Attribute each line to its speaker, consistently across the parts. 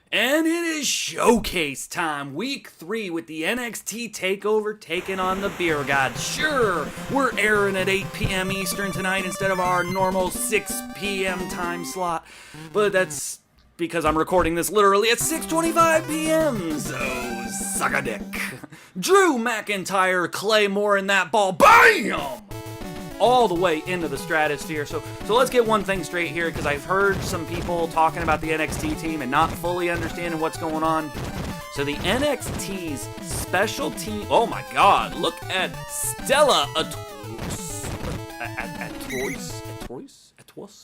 Speaker 1: And it is showcase time, week 3 with the NXT Takeover taking on the Beergods. Sure, we're airing at 8 p.m. Eastern tonight instead of our normal 6 p.m. time slot, but that's because I'm recording this literally at 6:25 p.m., so suck a dick. Drew McIntyre, Claymore in that ball, BAM! All the way into the stratosphere. So let's get one thing straight here, because I've heard some people talking about the NXT team and not fully understanding what's going on. So the NXT's special team, oh my god, look at Stella Atois?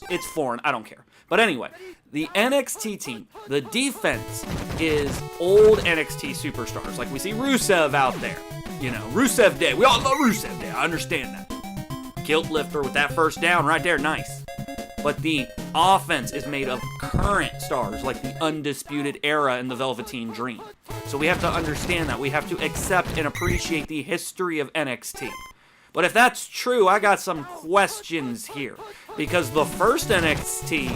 Speaker 1: It's foreign, I don't care. But anyway, the NXT team, the defense is old NXT superstars. Like we see Rusev out there. You know, Rusev Day. We all love Rusev Day, I understand that. Kilt lifter with that first down right there, nice. But the offense is made of current stars, like the Undisputed Era and the Velveteen Dream. So we have to understand that. We have to accept and appreciate the history of NXT. But if that's true, I got some questions here. Because the first NXT...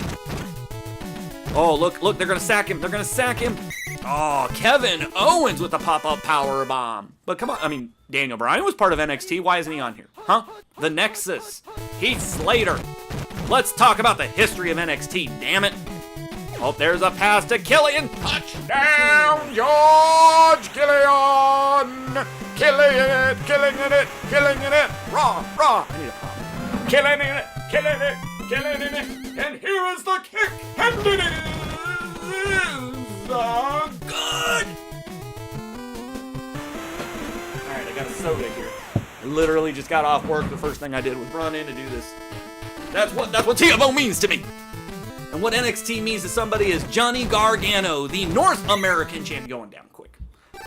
Speaker 1: Oh, look, they're going to sack him. Oh, Kevin Owens with the pop-up power bomb. But come on, I mean, Daniel Bryan was part of NXT. Why isn't he on here? Huh? The Nexus. Heath Slater. Let's talk about the history of NXT, damn it. Oh, there's a pass to Killian. Touchdown, George Killian. Killing it. Raw. I need a pop. Killing it. And here is the kick. And it is good. Alright, I got a soda here. I literally just got off work. The first thing I did was run in to do this. That's what TFO means to me. And what NXT means to somebody is Johnny Gargano, the North American champion. Going down quick.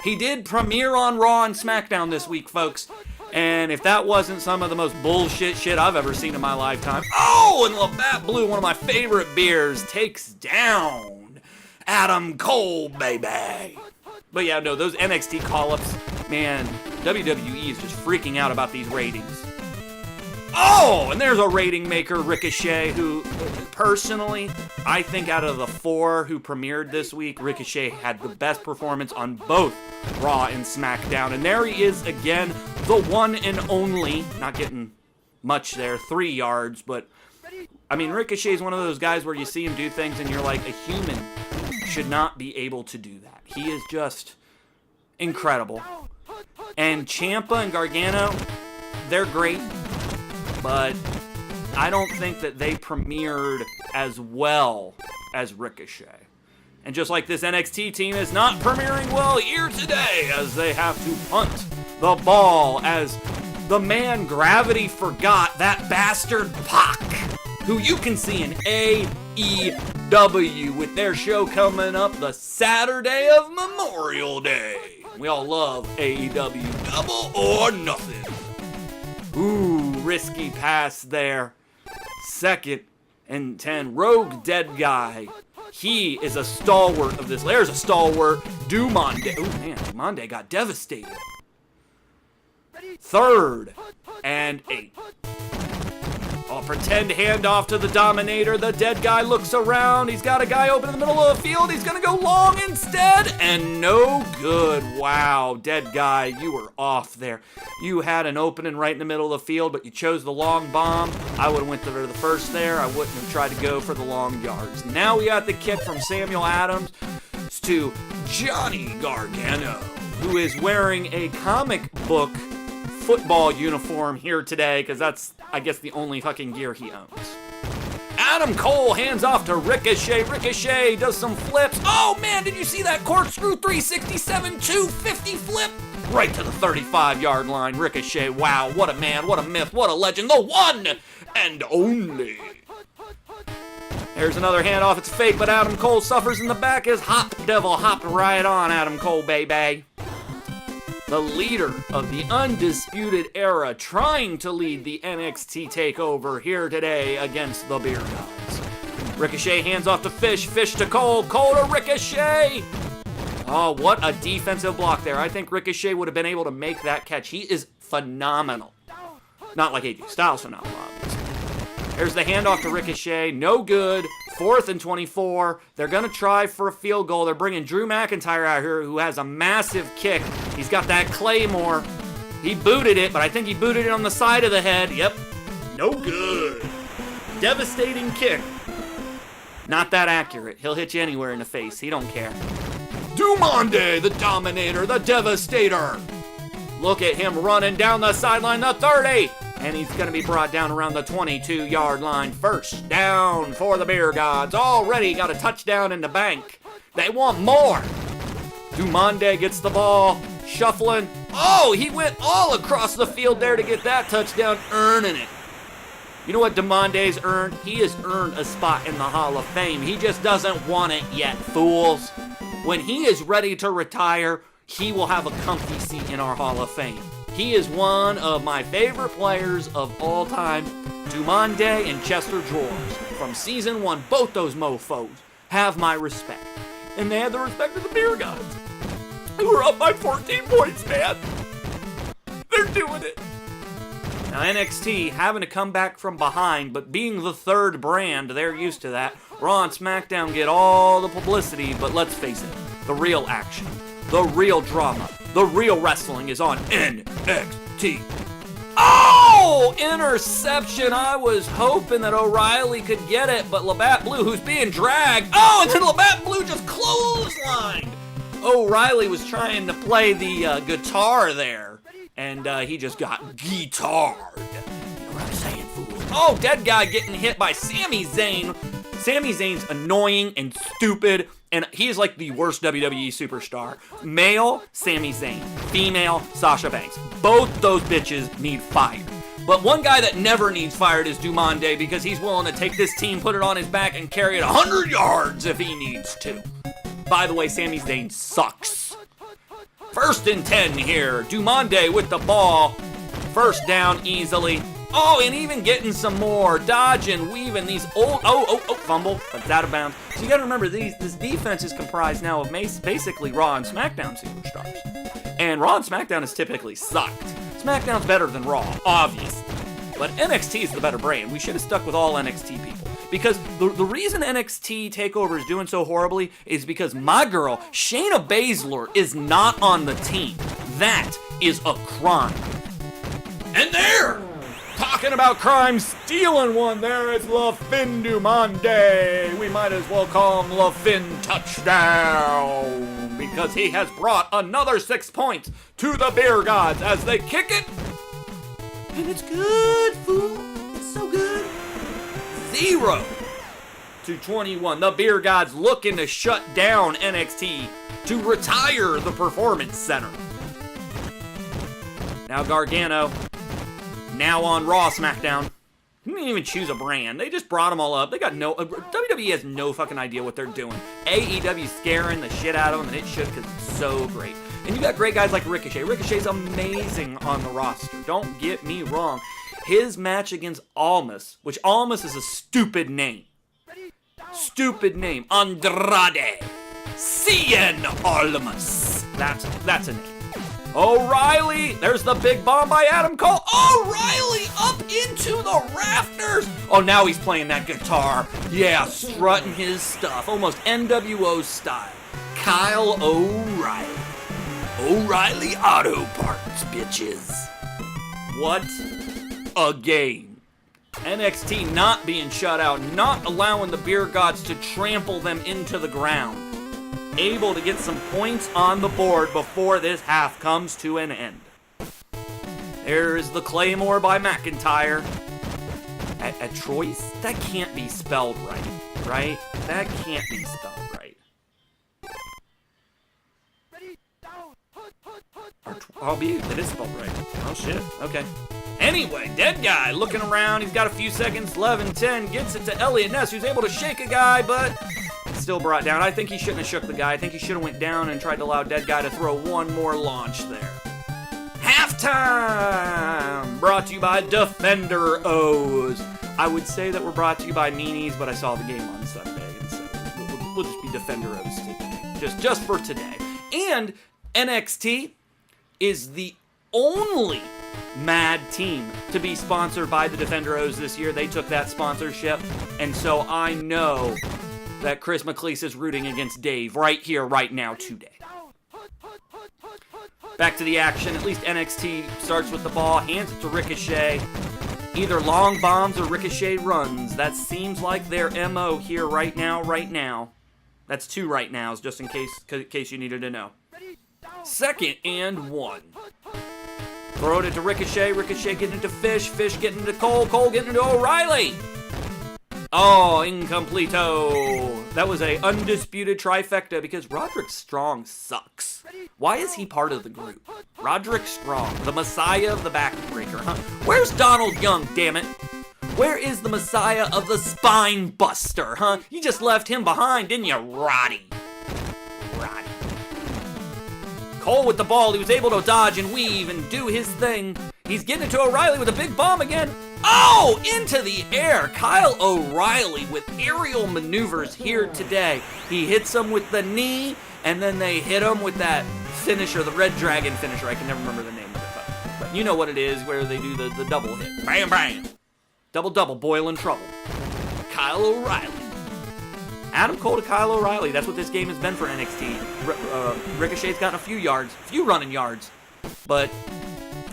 Speaker 1: He did premiere on Raw and SmackDown this week, folks. And if that wasn't some of the most bullshit shit I've ever seen in my lifetime. Oh, and Labatt Blue, one of my favorite beers, takes down Adam Cole, baby. But yeah, no, those NXT call-ups, man, WWE is just freaking out about these ratings. Oh, and there's a rating maker, Ricochet, who, personally, I think out of the 4 who premiered this week, Ricochet had the best performance on both Raw and SmackDown. And there he is again, the one and only, not getting much there, 3 yards, but, I mean, Ricochet's one of those guys where you see him do things and you're like, a human should not be able to do that. He is just incredible. And Ciampa and Gargano, they're great. But I don't think that they premiered as well as Ricochet. And just like this NXT team is not premiering well here today, as they have to punt the ball, as the man Gravity forgot, that bastard Pac, who you can see in AEW with their show coming up the Saturday of Memorial Day. We all love AEW, double or nothing. Ooh, risky pass there. 2nd and 10. Rogue Dead Guy. He is a stalwart of this. There's a stalwart. Dumande. Ooh, man, Dumande got devastated. 3rd and 8. Oh, pretend handoff to the Dominator. The Dead Guy looks around. He's got a guy open in the middle of the field. He's going to go long instead. And no good. Wow, Dead Guy, you were off there. You had an opening right in the middle of the field, but you chose the long bomb. I would have went to the first there. I wouldn't have tried to go for the long yards. Now we got the kick from Samuel Adams to Johnny Gargano, who is wearing a comic book football uniform here today, because that's, I guess, the only fucking gear he owns. Adam Cole hands off to Ricochet. Ricochet does some flips. Oh man, did you see that corkscrew 367 250 flip? Right to the 35-yard line. Ricochet, wow, what a man, what a myth, what a legend. The one and only. There's another handoff. It's fake, but Adam Cole suffers in the back as Hop Devil hopped right on Adam Cole, baby. The leader of the Undisputed Era, trying to lead the NXT Takeover here today against the Beergods. Ricochet hands off to Fish, Fish to Cole, Cole to Ricochet! Oh, what a defensive block there. I think Ricochet would have been able to make that catch. He is phenomenal. Not like AJ Styles phenomenal, obviously. There's the handoff to Ricochet. No good. 4th and 24. They're going to try for a field goal. They're bringing Drew McIntyre out here, who has a massive kick. He's got that Claymore. He booted it, but I think he booted it on the side of the head. Yep. No good. Devastating kick. Not that accurate. He'll hit you anywhere in the face. He don't care. Dumande, the Dominator, the Devastator. Look at him running down the sideline, the 30. And he's going to be brought down around the 22-yard line. First down for the Beergods. Already got a touchdown in the bank. They want more. Dumande gets the ball, shuffling. Oh, he went all across the field there to get that touchdown, earning it. You know what Dumande's earned? He has earned a spot in the Hall of Fame. He just doesn't want it yet, fools. When he is ready to retire, he will have a comfy seat in our Hall of Fame. He is one of my favorite players of all time. Dumande and Chester Drawers. From season 1, both those mofos have my respect. And they had the respect of the Beergods. Who were up by 14 points, man. They're doing it. Now NXT having to come back from behind, but being the third brand, they're used to that. Raw and SmackDown get all the publicity, but let's face it, the real action, the real drama, the real wrestling is on NXT. Oh! Interception. I was hoping that O'Reilly could get it, but Labatt Blue, who's being dragged. Oh, and then Labatt Blue just clotheslined. O'Reilly was trying to play the guitar there, and he just got guitared. You know what I'm saying, fool? Oh, dead guy getting hit by Sami Zayn. Sami Zayn's annoying and stupid, and he is like the worst WWE superstar. Male, Sami Zayn. Female, Sasha Banks. Both those bitches need fired. But one guy that never needs fired is Dumande, because he's willing to take this team, put it on his back, and carry it 100 yards if he needs to. By the way, Sami Zayn sucks. 1st and 10 here. Dumande with the ball. First down easily. Oh, and even getting some more. Dodging, weaving these old... Oh, fumble. That's out of bounds. So you gotta remember, this defense is comprised now of basically Raw and SmackDown superstars. And Raw and SmackDown has typically sucked. SmackDown's better than Raw, obviously. But NXT is the better brand. We should have stuck with all NXT people. Because the reason NXT Takeover is doing so horribly is because my girl, Shayna Baszler, is not on the team. That is a crime. And there! Talking about crime, stealing one there is LaFin Dumande. We might as well call him LaFin Touchdown, because he has brought another 6 points to the Beergods as they kick it. And it's good, fool. It's so good. 0-21. The Beergods looking to shut down NXT to retire the Performance Center. Now Gargano. Now on Raw SmackDown. He didn't even choose a brand. They just brought them all up. They got no... WWE has no fucking idea what they're doing. AEW scaring the shit out of them, and it should, because it's so great. And you got great guys like Ricochet. Ricochet's amazing on the roster. Don't get me wrong. His match against Almas, which Almas is a stupid name. Stupid name. Andrade. Cien Almas. That's a name. O'Reilly, there's the big bomb by Adam Cole. O'Reilly up into the rafters. Oh, now he's playing that guitar. Yeah, strutting his stuff. Almost NWO style. Kyle O'Reilly. O'Reilly Auto Parts, bitches. What a game. NXT not being shut out, not allowing the Beergods to trample them into the ground. Able to get some points on the board before this half comes to an end. There's the Claymore by McIntyre. A choice? That can't be spelled right? That can't be spelled right. It is spelled right. Oh shit, okay. Anyway, dead guy looking around. He's got a few seconds, 11-10, gets it to Elliot Ness, who's able to shake a guy, but still brought down. I think he shouldn't have shook the guy. I think he should have went down and tried to allow dead guy to throw one more launch there. Halftime! Brought to you by Defender O's. I would say that we're brought to you by Meanies, but I saw the game on Sunday, and so we'll just be Defender O's today. Just for today. And NXT is the only mad team to be sponsored by the Defenderos this year. They took that sponsorship, and so I know that Chris McLeese is rooting against Dave right here, right now, today. Back to the action. At least NXT starts with the ball, hands it to Ricochet. Either long bombs or Ricochet runs. That seems like their MO here right now. That's 2 right nows, just in case you needed to know. 2nd and 1. Throw it to Ricochet. Ricochet getting into Fish. Fish getting into Cole. Cole getting into O'Reilly. Oh, incompleto. That was a undisputed trifecta because Roderick Strong sucks. Why is he part of the group? Roderick Strong, the messiah of the backbreaker, huh? Where's Donald Young, damn it? Where is the messiah of the spine buster, huh? You just left him behind, didn't you, Roddy? Roddy. Cole with the ball. He was able to dodge and weave and do his thing. He's getting it to O'Reilly with a big bomb again. Oh, into the air. Kyle O'Reilly with aerial maneuvers here today. He hits him with the knee, and then they hit him with that finisher, the Red Dragon finisher. I can never remember the name of it, but you know what it is, where they do the double hit. Bam, bam. Double, boiling trouble. Kyle O'Reilly. Adam Cole to Kyle O'Reilly. That's what this game has been for NXT. Ricochet's gotten a few running yards, but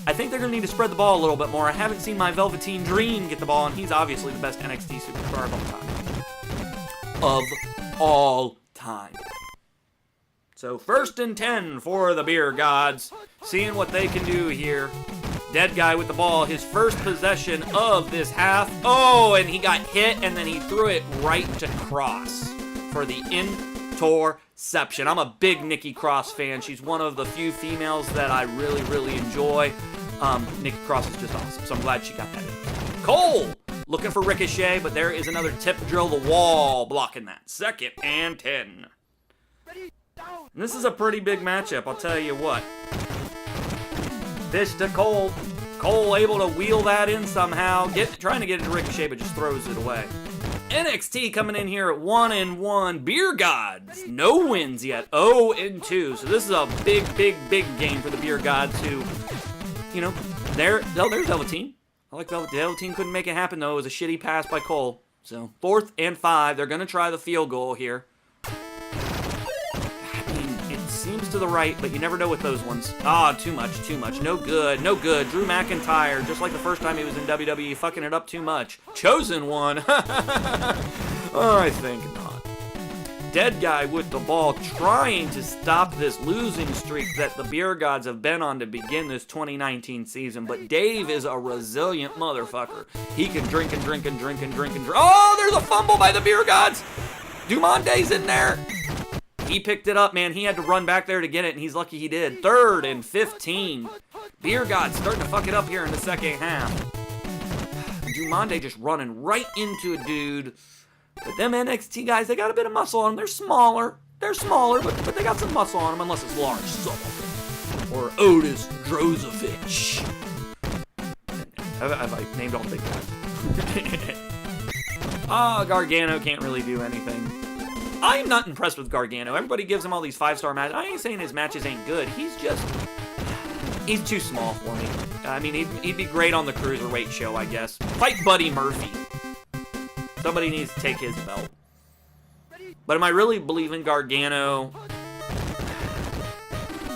Speaker 1: I think they're going to need to spread the ball a little bit more. I haven't seen my Velveteen Dream get the ball, and he's obviously the best NXT superstar of all time. Of all time. So 1st and 10 for the Beergods. Seeing what they can do here. Dead guy with the ball, his first possession of this half. Oh, and he got hit, and then he threw it right to Cross for the interception. I'm a big Nikki Cross fan. She's one of the few females that I really, really enjoy. Nikki Cross is just awesome, so I'm glad she got that in. Cole looking for Ricochet, but there is another tip drill the wall blocking that. 2nd and 10. And this is a pretty big matchup, I'll tell you what. Fish to Cole. Cole able to wheel that in somehow. Trying to get it to Ricochet, but just throws it away. NXT coming in here at 1-1. Beergods, no wins yet. 0-2. So this is a big, big, big game for the Beergods who, you know, there's Velveteen. I like Velveteen. Velveteen couldn't make it happen, though. It was a shitty pass by Cole. So 4th and 5. They're going to try the field goal here. Seems to the right, but you never know with those ones. Too much. No good. Drew McIntyre, just like the first time he was in WWE, fucking it up too much. Chosen one. I think not. Dead guy with the ball, trying to stop this losing streak that the Beergods have been on to begin this 2019 season, but Dave is a resilient motherfucker. He can drink and drink and drink and drink and drink. Oh, there's a fumble by the Beergods. Dumonte's in there. He picked it up, man. He had to run back there to get it, and he's lucky he did. 3rd and 15. Beergods starting to fuck it up here in the second half. Dumonte just running right into a dude. But them NXT guys, they got a bit of muscle on them. They're smaller, but they got some muscle on them, unless it's Lars Sullivan or Otis Drozovic. Have I named all the big guys? Gargano can't really do anything. I am not impressed with Gargano. Everybody gives him all these 5-star matches. I ain't saying his matches ain't good. He's too small for me. I mean, he'd be great on the Cruiserweight show, I guess. Fight Buddy Murphy. Somebody needs to take his belt. But am I really believing Gargano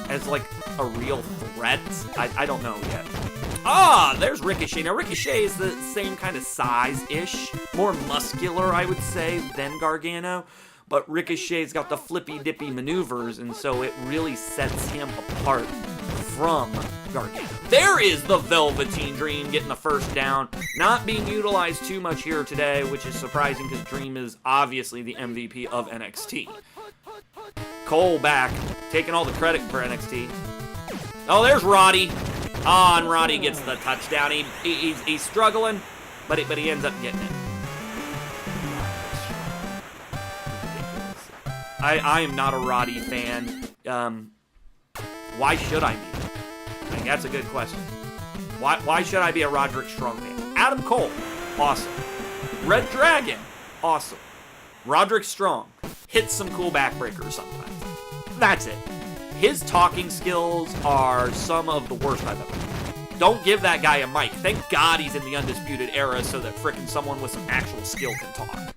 Speaker 1: as, like, a real threat? I don't know yet. There's Ricochet. Now, Ricochet is the same kind of size-ish. More muscular, I would say, than Gargano. But Ricochet's got the flippy-dippy maneuvers, and so it really sets him apart from Gargano. There is the Velveteen Dream getting the first down. Not being utilized too much here today, which is surprising because Dream is obviously the MVP of NXT. Cole back, taking all the credit for NXT. Oh, there's Roddy. And Roddy gets the touchdown. He's struggling, but he ends up getting it. I am not a Roddy fan. Why should I be? I think that's a good question. Why should I be a Roderick Strong fan? Adam Cole, awesome. Red Dragon, awesome. Roderick Strong, hits some cool backbreakers sometimes. That's it. His talking skills are some of the worst I've ever heard. Don't give that guy a mic. Thank God he's in the Undisputed Era so that frickin' someone with some actual skill can talk.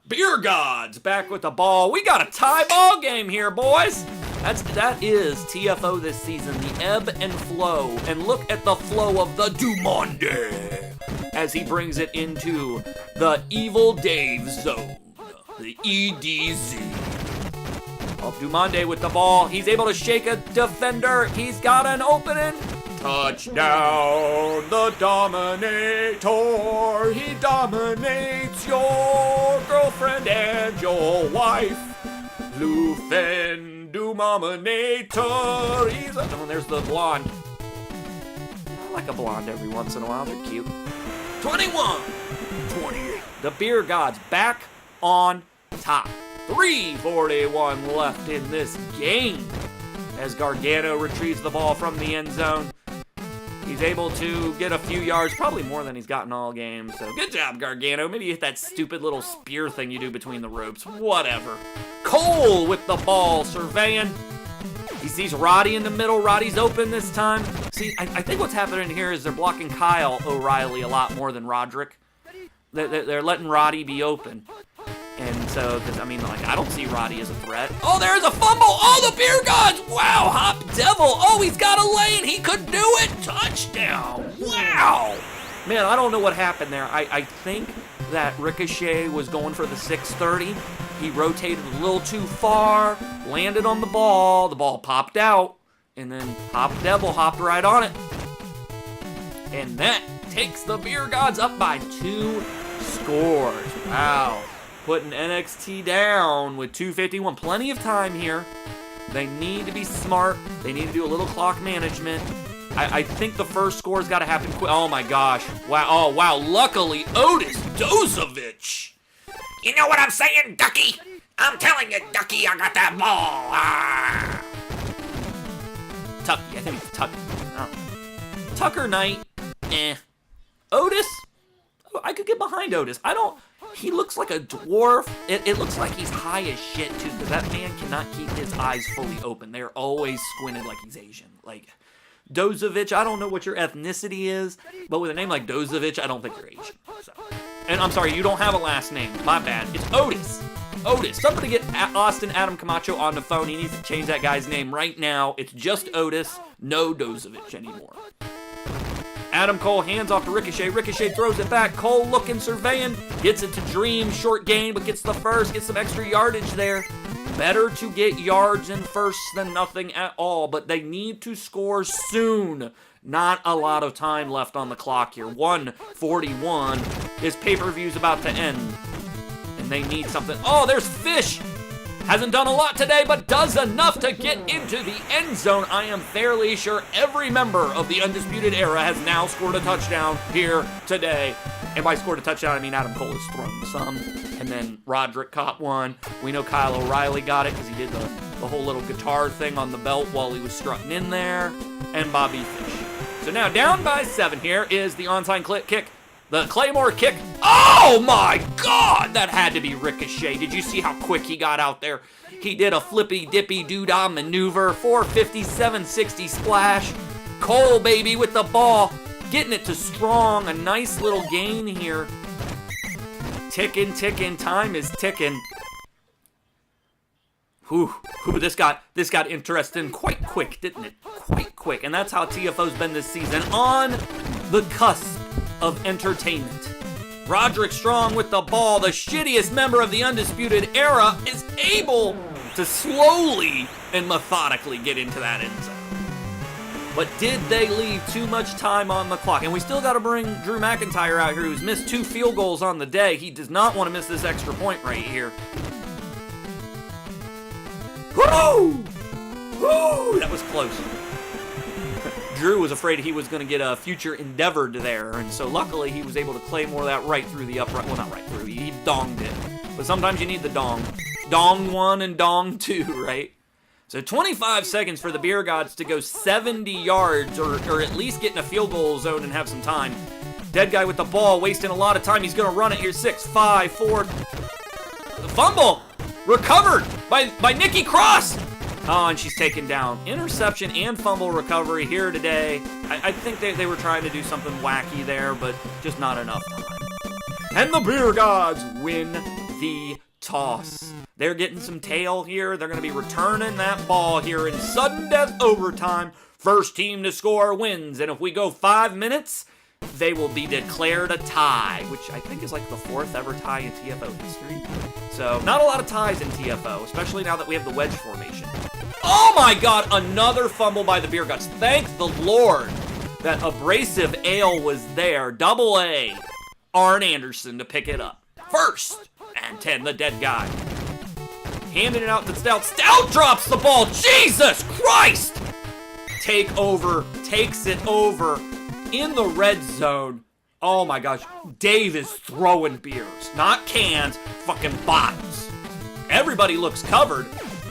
Speaker 1: Beergods back with the ball. We got a tie ball game here, boys. That is TFO this season, the ebb and flow. And look at the flow of the Dumande as he brings it into the Evil Dave zone, the EDZ. Oh, Dumande with the ball. He's able to shake a defender. He's got an opening. Touchdown, the Dominator. He dominates your girlfriend and your wife. Lufen Dumominator. There's the blonde. I like a blonde every once in a while. They're cute. 21, 28. The Beergods back on top. 3:41 left in this game as Gargano retrieves the ball from the end zone. He's able to get a few yards, probably more than he's gotten all game. So good job, Gargano. Maybe hit that stupid little spear thing you do between the ropes. Whatever. Cole with the ball, surveying. He sees Roddy in the middle. Roddy's open this time. See, I think what's happening here is they're blocking Kyle O'Reilly a lot more than Roderick. They're letting Roddy be open. And so, because, I mean, like, I don't see Roddy as a threat. Oh, there's a fumble. Oh, the Beergods. Wow, Hop Devil. Oh, he's got a lane. He could do it. Touchdown. Wow. Man, I don't know what happened there. I think that Ricochet was going for the 630. He rotated a little too far, landed on the ball. The ball popped out, and then Hop Devil hopped right on it. And that takes the Beergods up by 2 scores. Wow. Putting NXT down with 2:51. Plenty of time here. They need to be smart. They need to do a little clock management. I think the first score's got to happen quick. Oh, my gosh. Wow. Oh, wow. Luckily, Otis Dozovic.
Speaker 2: You know what I'm saying, Ducky? I'm telling you, Ducky, I got that ball. Ah.
Speaker 1: Tucky. I think it's Tucky. Oh. Tucker Knight. Otis? Oh, I could get behind Otis. He looks like a dwarf. It looks like he's high as shit, too, because that man cannot keep his eyes fully open. They're always squinted like he's Asian. Like, Dozovic, I don't know what your ethnicity is, but with a name like Dozovic, I don't think you're Asian. So. And I'm sorry, you don't have a last name. My bad. It's Otis. Otis. Somebody get Austin Adam Camacho on the phone. He needs to change that guy's name right now. It's just Otis, no Dozovic anymore. Adam Cole hands off to Ricochet. Ricochet throws it back. Cole looking, surveying. Gets it to Dream. Short gain, but gets the first. Gets some extra yardage there. Better to get yards in first than nothing at all, but they need to score soon. Not a lot of time left on the clock here. 1:41. This pay-per-view's about to end, and they need something. Oh, there's Fish. Hasn't done a lot today, but does enough to get into the end zone. I am fairly sure every member of the Undisputed Era has now scored a touchdown here today. And by scored a touchdown, I mean Adam Cole has thrown some. And then Roderick caught one. We know Kyle O'Reilly got it because he did the whole little guitar thing on the belt while he was strutting in there. And Bobby Fish. So now down by 7 here is the onside kick. The Claymore kick. Oh my God! That had to be Ricochet. Did you see how quick he got out there? He did a flippy dippy doodah maneuver. 457-60 splash. Cole, baby, with the ball. Getting it to Strong. A nice little gain here. Ticking. Time is ticking. Whew, this got interesting quite quick, didn't it? Quite quick. And that's how TFO's been this season. On the cusp of entertainment. Roderick Strong with the ball, the shittiest member of the Undisputed Era, is able to slowly and methodically get into that end zone. But did they leave too much time on the clock? And we still got to bring Drew McIntyre out here, who's missed 2 field goals on the day. He does not want to miss this extra point right here. Woo! Woo! That was close. Drew was afraid he was going to get a future endeavored there, and so luckily he was able to claymore that right through the upright. Well, not right through. He donged it. But sometimes you need the dong. Dong 1 and dong 2, right? So 25 seconds for the Beergods to go 70 yards, or at least get in a field goal zone and have some time. Dead guy with the ball, wasting a lot of time. He's going to run it here. 6, 5, 4. The fumble recovered by Nikki Cross. Oh, and she's taken down. Interception and fumble recovery here today. I think they were trying to do something wacky there, but just not enough time. And the Beergods win the toss. They're getting some tail here. They're going to be returning that ball here in sudden death overtime. First team to score wins. And if we go 5 minutes, they will be declared a tie, which I think is like the 4th ever tie in TFO history. So not a lot of ties in TFO, especially now that we have the wedge formation. Oh my God, another fumble by the Beergods. Thank the Lord that Abrasive Ale was there. Double A, Arn Anderson to pick it up. 1st and 10, the dead guy. Handing it out to Stout. Stout drops the ball. Jesus Christ! Takeover takes it over in the red zone. Oh my gosh, Dave is throwing beers. Not cans, fucking bottles. Everybody looks covered,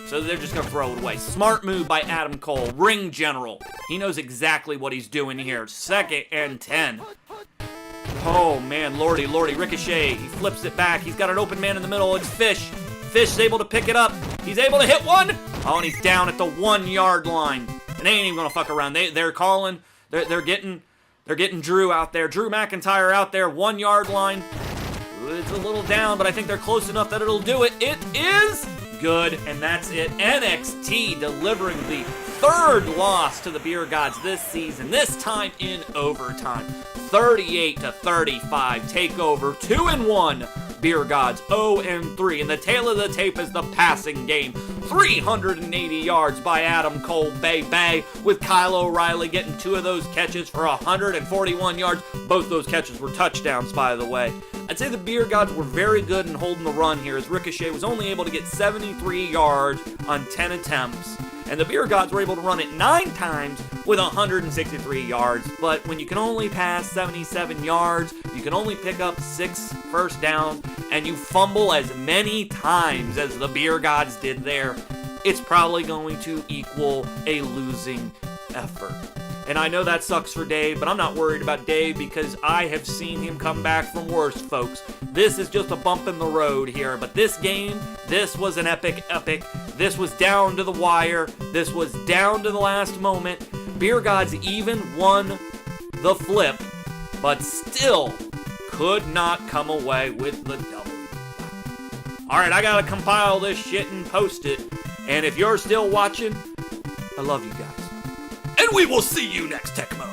Speaker 1: so they're just gonna throw it away. Smart move by Adam Cole, ring general. He knows exactly what he's doing here. 2nd and 10. Oh man, lordy, Ricochet, he flips it back. He's got an open man in the middle, it's Fish. Fish is able to pick it up. He's able to hit one. Oh, and he's down at the 1-yard line. And they ain't even gonna fuck around. They're calling, they're getting Drew out there. Drew McIntyre out there, 1-yard line. It's a little down, but I think they're close enough that it'll do it. It is good, and that's it. NXT delivering the 3rd loss to the Beergods this season, this time in overtime. 38-35, takeover, 2-1. Beergods 0-3, and the tail of the tape is the passing game. 380 yards by Adam Cole, baby, with Kyle O'Reilly getting 2 of those catches for 141 yards. Both those catches were touchdowns, by the way. I'd say the Beergods were very good in holding the run here, as Ricochet was only able to get 73 yards on 10 attempts. And the Beergods were able to run it 9 times with 163 yards. But when you can only pass 77 yards, you can only pick up 6 first downs, and you fumble as many times as the Beergods did there, it's probably going to equal a losing effort. And I know that sucks for Dave, but I'm not worried about Dave because I have seen him come back from worse, folks. This is just a bump in the road here, but this game, this was an epic. This was down to the wire. This was down to the last moment. Beergods even won the flip, but still could not come away with the W. All right, I gotta compile this shit and post it. And if you're still watching, I love you guys. And we will see you next Tecmo.